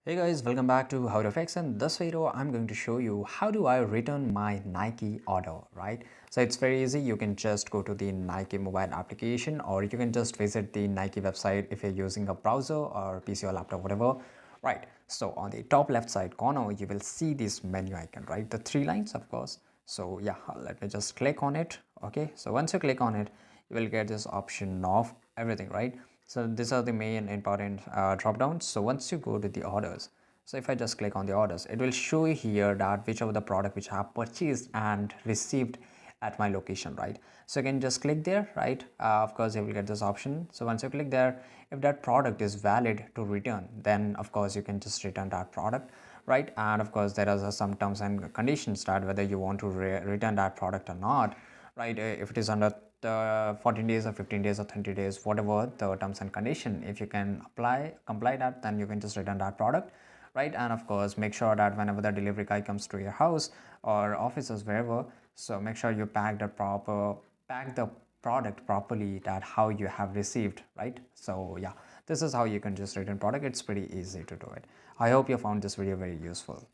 Hey guys, welcome back to How to Fix. In this video, I'm going to show you how do I return my Nike order, right? So it's very easy. You can just go to the Nike mobile application or you can just visit the Nike website if you're using a browser or PC or laptop, whatever, right? So on the top left side corner, you will see this menu icon, right? The three lines, of course. So yeah, let me just click on it. Okay, so once you click on it, you will get this option of everything, right? So these are the main important drop downs. So once you go to the orders, so if I just click on the orders, it will show you here that whichever the product which I have purchased and received at my location, right? So you can just click there, right? Of course you will get this option. So once you click there, if that product is valid to return, then of course you can just return that product, right? And of course there are some terms and conditions that whether you want to return that product or not, right? If it is under 14 days or 15 days or 30 days, whatever the terms and condition, if you can comply that, then you can just return that product, right? And of course make sure that whenever the delivery guy comes to your house or offices, wherever, so make sure you pack the product properly, that how you have received, right? So yeah, this is how you can just return product. It's pretty easy to do it. I hope you found this video very useful.